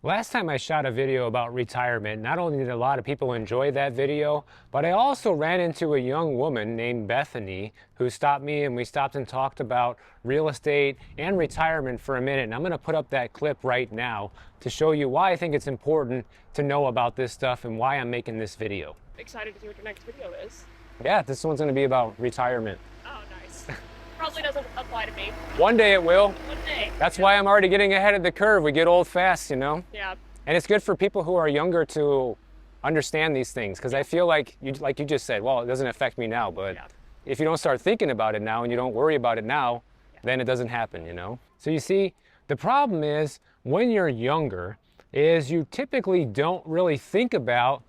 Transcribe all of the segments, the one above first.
Last time I shot a video about retirement, not only did a lot of people enjoy that video, but I also ran into a young woman named Bethany who stopped me and we stopped and talked about real estate and retirement for a minute. And I'm going to put up that clip right now to show you why I think it's important to know about this stuff and why I'm making this video. Excited to see what your next video is. Yeah, this one's going to be about retirement. Oh, nice. Probably doesn't apply to me. One day it will. One day. That's why I'm already getting ahead of the curve. We get old fast, you know? Yeah. And it's good for people who are younger to understand these things, because I feel like you just said, well, it doesn't affect me now, but if you don't start thinking about it now and you don't worry about it now, then it doesn't happen, you know? So you see, the problem is when you're younger is you typically don't really think about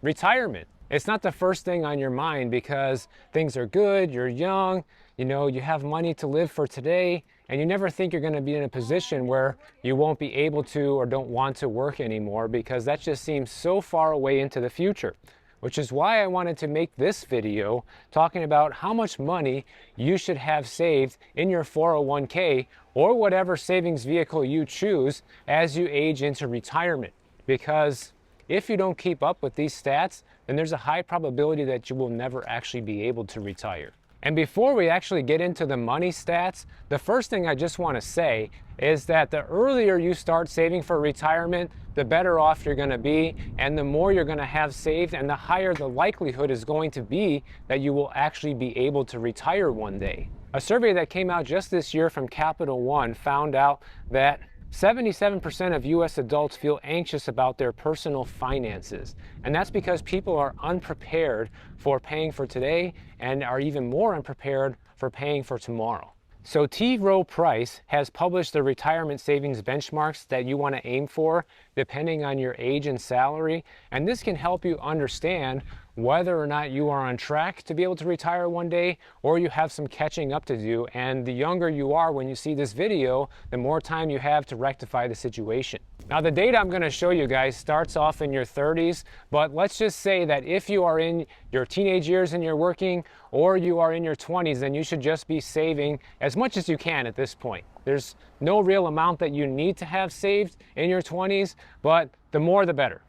retirement. It's not the first thing on your mind because things are good, you're young, you know, you have money to live for today, and you never think you're going to be in a position where you won't be able to or don't want to work anymore, because that just seems so far away into the future. Which is why I wanted to make this video talking about how much money you should have saved in your 401k or whatever savings vehicle you choose as you age into retirement. Because if you don't keep up with these stats, then there's a high probability that you will never actually be able to retire. And before we actually get into the money stats, the first thing I just want to say is that the earlier you start saving for retirement, the better off you're going to be, and the more you're going to have saved, and the higher the likelihood is going to be that you will actually be able to retire one day. A survey that came out just this year from Capital One found out that 77% of US adults feel anxious about their personal finances. And that's because people are unprepared for paying for today and are even more unprepared for paying for tomorrow. So Rowe Price has published the retirement savings benchmarks that you want to aim for depending on your age and salary. And this can help you understand whether or not you are on track to be able to retire one day, or you have some catching up to do. And the younger you are when you see this video, the more time you have to rectify the situation. Now, the data I'm going to show you guys starts off in your 30s, but let's just say that if you are in your teenage years and you're working, or you are in your 20s, then you should just be saving as much as you can at this point. There's no real amount that you need to have saved in your 20s, but the more the better.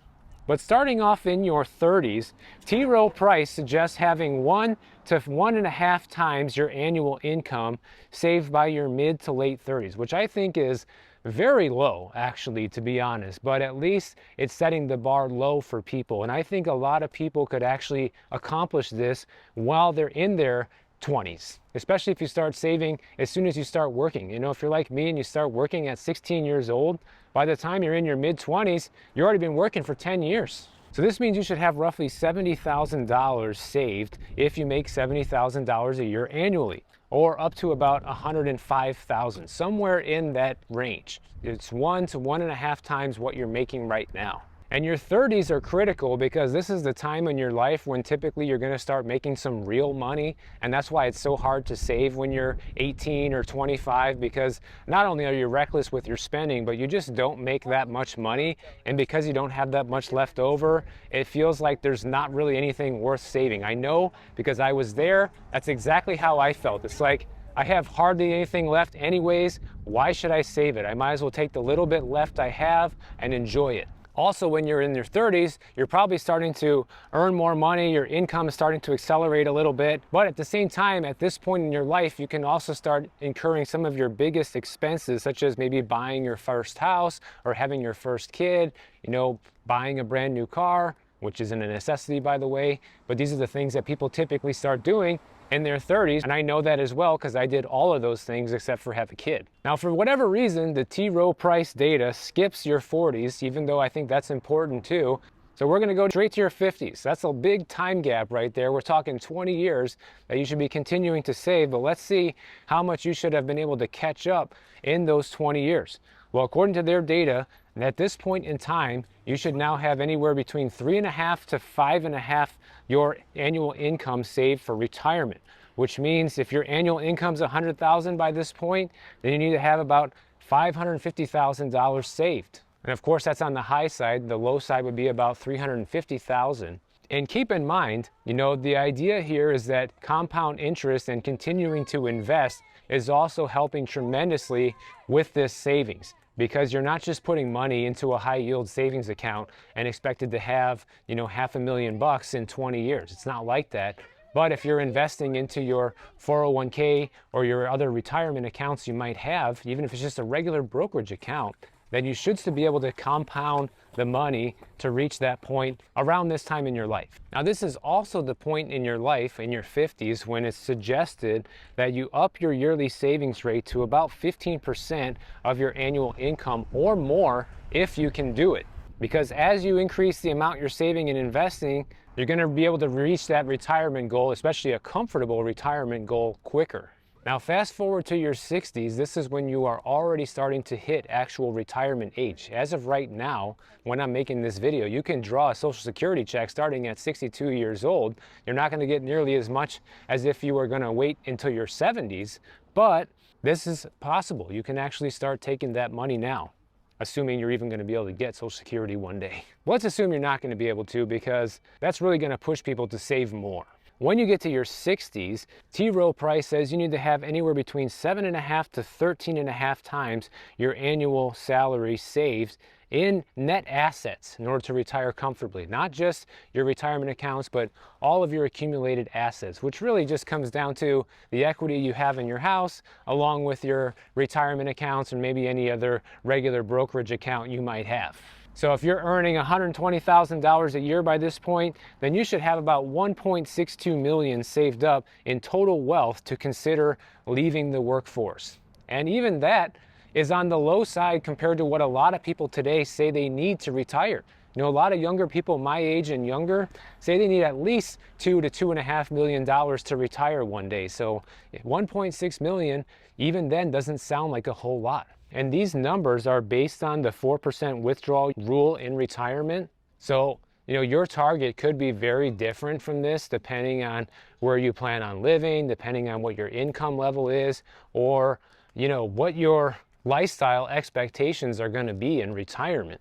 But starting off in your 30s, Rowe Price suggests having 1 to 1.5 times your annual income saved by your mid to late 30s, which I think is very low, actually, to be honest. But at least it's setting the bar low for people. And I think a lot of people could actually accomplish this while they're in their 20s, especially if you start saving as soon as you start working. You know, if you're like me and you start working at 16 years old, by the time you're in your mid-20s, you've already been working for 10 years. So this means you should have roughly $70,000 saved if you make $70,000 a year annually, or up to about $105,000, somewhere in that range. It's 1 to 1.5 times what you're making right now. And your 30s are critical because this is the time in your life when typically you're going to start making some real money. And that's why it's so hard to save when you're 18 or 25, because not only are you reckless with your spending, but you just don't make that much money. And because you don't have that much left over, it feels like there's not really anything worth saving. I know, because I was there. That's exactly how I felt. It's like, I have hardly anything left anyways. Why should I save it? I might as well take the little bit left I have and enjoy it. Also, when you're in your 30s, you're probably starting to earn more money, your income is starting to accelerate a little bit, but at the same time, at this point in your life, you can also start incurring some of your biggest expenses, such as maybe buying your first house or having your first kid, you know, buying a brand new car, which isn't a necessity, by the way, but these are the things that people typically start doing in their 30s, and I know that as well because I did all of those things except for have a kid. Now, for whatever reason, the Rowe Price data skips your 40s, even though I think that's important too. So we're gonna go straight to your 50s. That's a big time gap right there. We're talking 20 years that you should be continuing to save, but let's see how much you should have been able to catch up in those 20 years. Well, according to their data, at this point in time, you should now have anywhere between 3.5 to 5.5 your annual income saved for retirement, which means if your annual income's $100,000 by this point, then you need to have about $550,000 saved. And of course, that's on the high side. The low side would be about $350,000. And keep in mind, you know, the idea here is that compound interest and continuing to invest is also helping tremendously with this savings. because you're not just putting money into a high yield savings account and expected to have, $500,000 in 20 years. It's not like that. But if you're investing into your 401k or your other retirement accounts you might have, even if it's just a regular brokerage account, then you should still be able to compound the money to reach that point around this time in your life. Now, this is also the point in your life, in your 50s, when it's suggested that you up your yearly savings rate to about 15% of your annual income or more if you can do it. Because as you increase the amount you're saving and investing, you're going to be able to reach that retirement goal, especially a comfortable retirement goal, quicker. Now, fast forward to your 60s, this is when you are already starting to hit actual retirement age. As of right now, when I'm making this video, you can draw a Social Security check starting at 62 years old. You're not going to get nearly as much as if you were going to wait until your 70s, but this is possible. You can actually start taking that money now, assuming you're even going to be able to get Social Security one day. Let's assume you're not going to be able to, because that's really going to push people to save more. When you get to your 60s, Rowe Price says you need to have anywhere between 7.5 to 13.5 times your annual salary saved in net assets in order to retire comfortably. Not just your retirement accounts, but all of your accumulated assets, which really just comes down to the equity you have in your house, along with your retirement accounts and maybe any other regular brokerage account you might have. So if you're earning $120,000 a year by this point, then you should have about $1.62 million saved up in total wealth to consider leaving the workforce. And even that is on the low side compared to what a lot of people today say they need to retire. A lot of younger people my age and younger say they need at least $2 to $2.5 million to retire one day. So 1.6 million, even then, doesn't sound like a whole lot. And these numbers are based on the 4% withdrawal rule in retirement. So, your target could be very different from this depending on where you plan on living, depending on what your income level is, or, what your lifestyle expectations are going to be in retirement.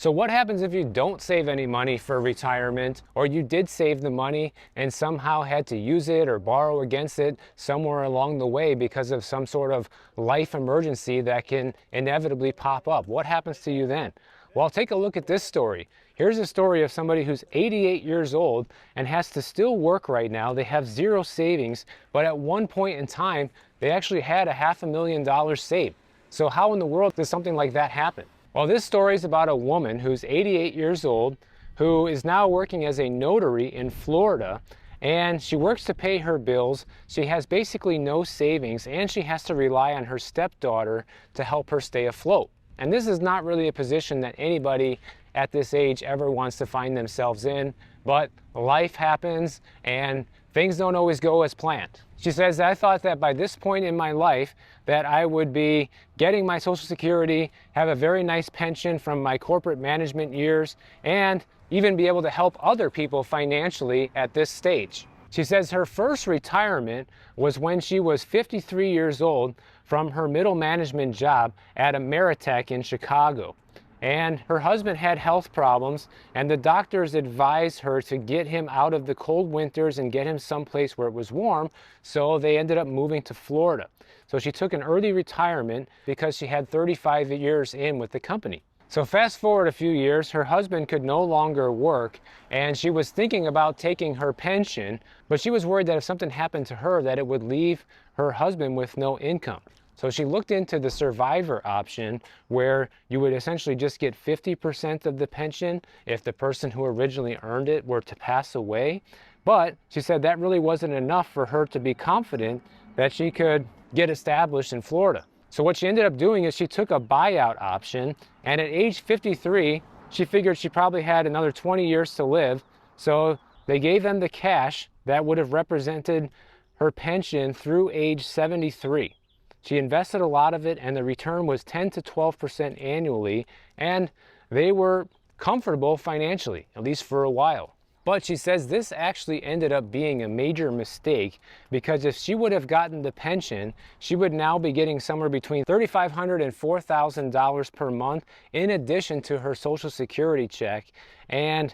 So what happens if you don't save any money for retirement, or you did save the money and somehow had to use it or borrow against it somewhere along the way because of some sort of life emergency that can inevitably pop up? What happens to you then? Well, take a look at this story. Here's a story of somebody who's 88 years old and has to still work right now. They have zero savings, but at one point in time, they actually had $500,000 saved. So how in the world does something like that happen? Well, this story is about a woman who's 88 years old who is now working as a notary in Florida, and she works to pay her bills. She has basically no savings, and she has to rely on her stepdaughter to help her stay afloat. And this is not really a position that anybody at this age ever wants to find themselves in, but life happens and things don't always go as planned. She says, I thought that by this point in my life that I would be getting my Social Security, have a very nice pension from my corporate management years, and even be able to help other people financially at this stage. She says her first retirement was when she was 53 years old from her middle management job at Ameritech in Chicago. And her husband had health problems, and the doctors advised her to get him out of the cold winters and get him someplace where it was warm, so they ended up moving to Florida. So she took an early retirement because she had 35 years in with the company. So fast forward a few years, her husband could no longer work, and she was thinking about taking her pension, but she was worried that if something happened to her, that it would leave her husband with no income. So she looked into the survivor option, where you would essentially just get 50% of the pension if the person who originally earned it were to pass away. But she said that really wasn't enough for her to be confident that she could get established in Florida. So what she ended up doing is she took a buyout option, and at age 53, she figured she probably had another 20 years to live. So they gave them the cash that would have represented her pension through age 73. She invested a lot of it, and the return was 10 to 12% annually, and they were comfortable financially, at least for a while. But she says this actually ended up being a major mistake, because if she would have gotten the pension, she would now be getting somewhere between $3,500 and $4,000 per month in addition to her Social Security check. And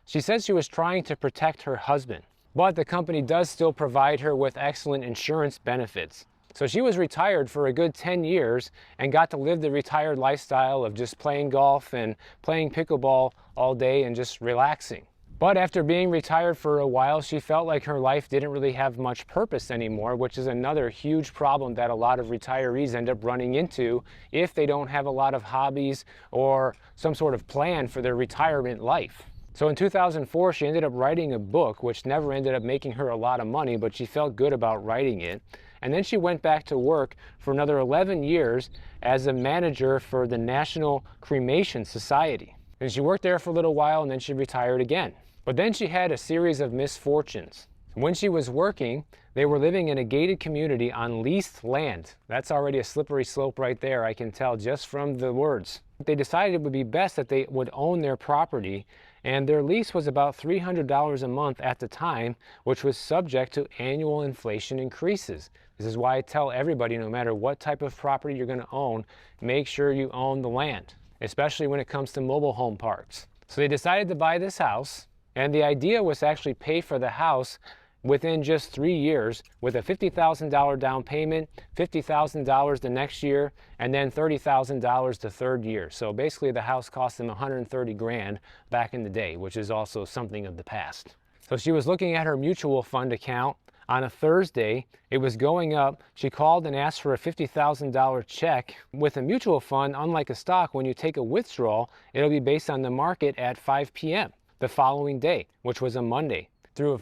she says she was trying to protect her husband. But the company does still provide her with excellent insurance benefits. So she was retired for a good 10 years and got to live the retired lifestyle of just playing golf and playing pickleball all day and just relaxing. But after being retired for a while, she felt like her life didn't really have much purpose anymore, which is another huge problem that a lot of retirees end up running into if they don't have a lot of hobbies or some sort of plan for their retirement life. So in 2004, she ended up writing a book, which never ended up making her a lot of money, but she felt good about writing it. And then she went back to work for another 11 years as a manager for the National Cremation Society. And she worked there for a little while, and then she retired again. But then she had a series of misfortunes. When she was working, they were living in a gated community on leased land. That's already a slippery slope right there, I can tell just from the words. They decided it would be best that they would own their property, and their lease was about $300 a month at the time, which was subject to annual inflation increases. This is why I tell everybody, no matter what type of property you're going to own, make sure you own the land, especially when it comes to mobile home parks. So they decided to buy this house, and the idea was to actually pay for the house within just 3 years with a $50,000 down payment, $50,000 the next year, and then $30,000 the third year. So basically the house cost them $130,000 back in the day, which is also something of the past. So she was looking at her mutual fund account on a Thursday. It was going up. She called and asked for a $50,000 check. With a mutual fund, unlike a stock, when you take a withdrawal, it'll be based on the market at 5 p.m. the following day, which was a Monday. Through a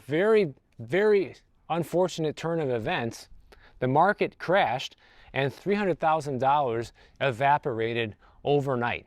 very unfortunate turn of events, the market crashed and $300,000 evaporated overnight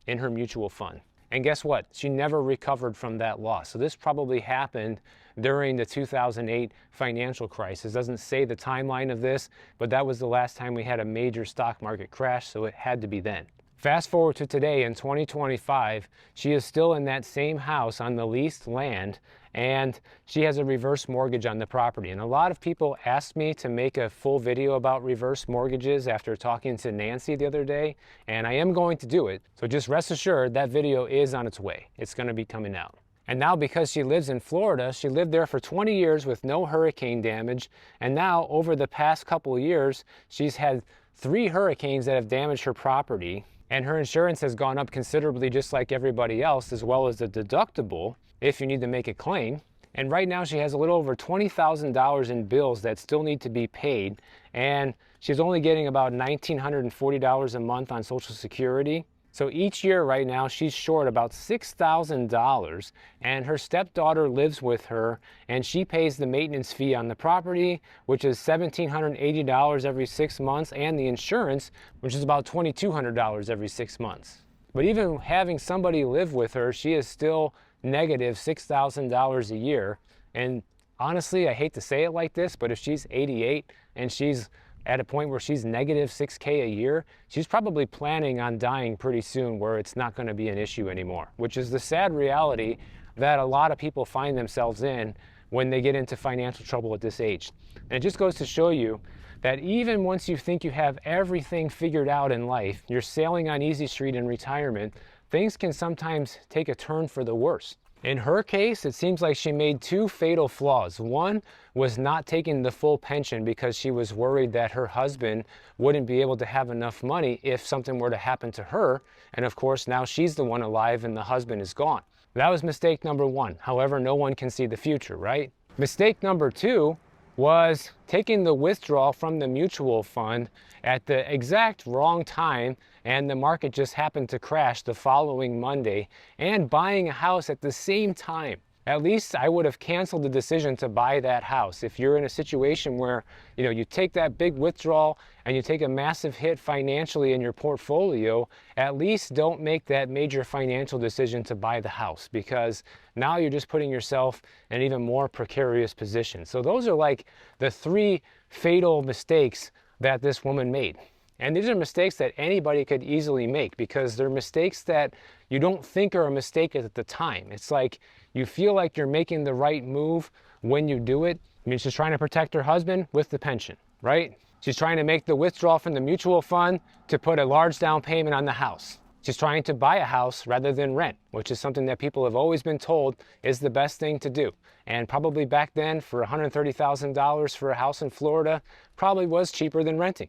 in her mutual fund. And guess what? She never recovered from that loss. So this probably happened during the 2008 financial crisis. It doesn't say the timeline of this, but that was the last time we had a major stock market crash, so it had to be then. Fast forward to today in 2025, she is still in that same house on the leased land, and she has a reverse mortgage on the property. And a lot of people asked me to make a full video about reverse mortgages after talking to Nancy the other day, and I am going to do it. So just rest assured that video is on its way. It's going to be coming out. And now, because she lives in Florida, she lived there for 20 years with no hurricane damage, and now over the past couple of years, she's had 3 hurricanes that have damaged her property. And her insurance has gone up considerably, just like everybody else, as well as the deductible if you need to make a claim. And right now she has a little over $20,000 in bills that still need to be paid. And she's only getting about $1,940 a month on Social Security. So each year right now she's short about $6,000, and her stepdaughter lives with her, and she pays the maintenance fee on the property, which is $1,780 every 6 months, and the insurance, which is about $2,200 every 6 months. But even having somebody live with her, she is still negative $6,000 a year. And honestly, I hate to say it like this, but if she's 88 and she's at a point where she's negative $6,000 a year, she's probably planning on dying pretty soon, where it's not going to be an issue anymore, which is the sad reality that a lot of people find themselves in when they get into financial trouble at this age. And it just goes to show you that even once you think you have everything figured out in life, you're sailing on easy street in retirement, things can sometimes take a turn for the worse. In her case, it seems like she made 2 fatal flaws. One was not taking the full pension because she was worried that her husband wouldn't be able to have enough money if something were to happen to her. And of course, now she's the one alive and the husband is gone. That was mistake number 1. However, no one can see the future, right? Mistake number 2 was taking the withdrawal from the mutual fund at the exact wrong time, and the market just happened to crash the following Monday, and buying a house at the same time. At least I would have canceled the decision to buy that house. If you're in a situation where, you take that big withdrawal and you take a massive hit financially in your portfolio, at least don't make that major financial decision to buy the house, because now you're just putting yourself in an even more precarious position. So those are like the 3 fatal mistakes that this woman made. And these are mistakes that anybody could easily make because they're mistakes that you don't think are a mistake at the time. It's like you feel like you're making the right move when you do it. I mean, she's trying to protect her husband with the pension, right? She's trying to make the withdrawal from the mutual fund to put a large down payment on the house. She's trying to buy a house rather than rent, which is something that people have always been told is the best thing to do. And probably back then for $130,000 for a house in Florida probably was cheaper than renting,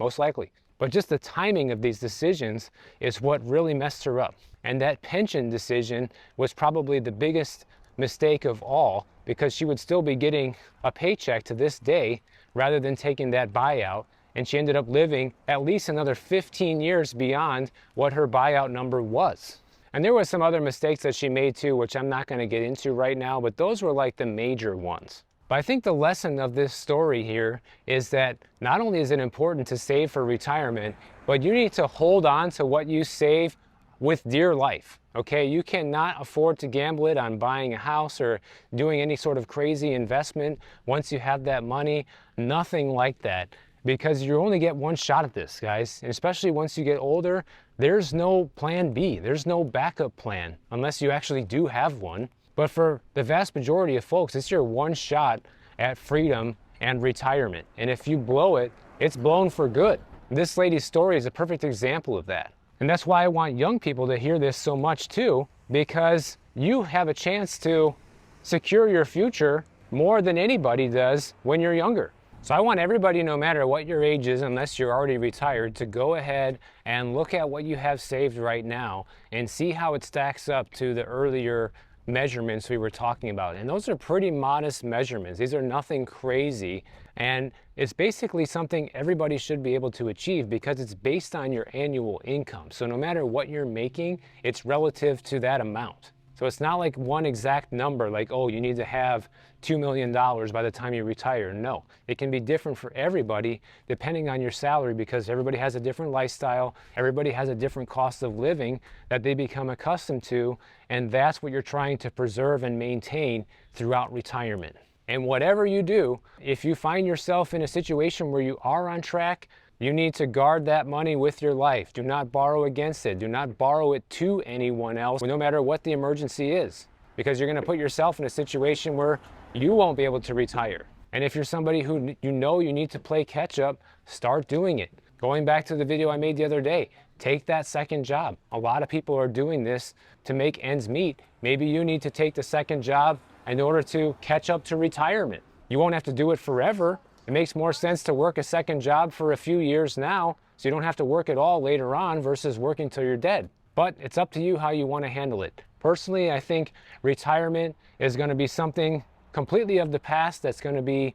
most likely. But just the timing of these decisions is what really messed her up. And that pension decision was probably the biggest mistake of all because she would still be getting a paycheck to this day rather than taking that buyout. And she ended up living at least another 15 years beyond what her buyout number was. And there was some other mistakes that she made too, which I'm not going to get into right now, but those were like the major ones. But I think the lesson of this story here is that not only is it important to save for retirement, but you need to hold on to what you save with dear life. Okay, you cannot afford to gamble it on buying a house or doing any sort of crazy investment once you have that money. Nothing like that. Because you only get one shot at this, guys. And especially once you get older, there's no plan B. There's no backup plan unless you actually do have one. But for the vast majority of folks, it's your one shot at freedom and retirement. And if you blow it, it's blown for good. This lady's story is a perfect example of that. And that's why I want young people to hear this so much too, because you have a chance to secure your future more than anybody does when you're younger. So I want everybody, no matter what your age is, unless you're already retired, to go ahead and look at what you have saved right now and see how it stacks up to the earlier measurements we were talking about. And those are pretty modest measurements. These are nothing crazy. And it's basically something everybody should be able to achieve because it's based on your annual income. So no matter what you're making, it's relative to that amount. So it's not like one exact number, like, oh, you need to have $2 million by the time you retire. No, it can be different for everybody depending on your salary because everybody has a different lifestyle. Everybody has a different cost of living that they become accustomed to. And that's what you're trying to preserve and maintain throughout retirement. And whatever you do, if you find yourself in a situation where you are on track, you need to guard that money with your life. Do not borrow against it. Do not borrow it to anyone else, no matter what the emergency is, because you're going to put yourself in a situation where you won't be able to retire. And if you're somebody who you know you need to play catch up, start doing it. Going back to the video I made the other day, take that second job. A lot of people are doing this to make ends meet. Maybe you need to take the second job in order to catch up to retirement. You won't have to do it forever. It makes more sense to work a second job for a few years now so you don't have to work at all later on versus working till you're dead. But it's up to you how you want to handle it. Personally, I think retirement is going to be something completely of the past that's going to be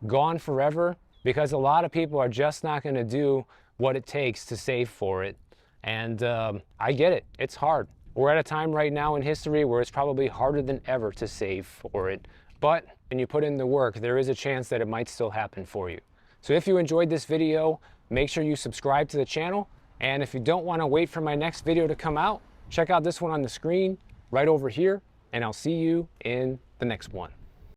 gone forever because a lot of people are just not going to do what it takes to save for it. And I get it. It's hard. We're at a time right now in history where it's probably harder than ever to save for it. But when you put in the work, there is a chance that it might still happen for you. So if you enjoyed this video, make sure you subscribe to the channel. And if you don't want to wait for my next video to come out, check out this one on the screen right over here. And I'll see you in the next one.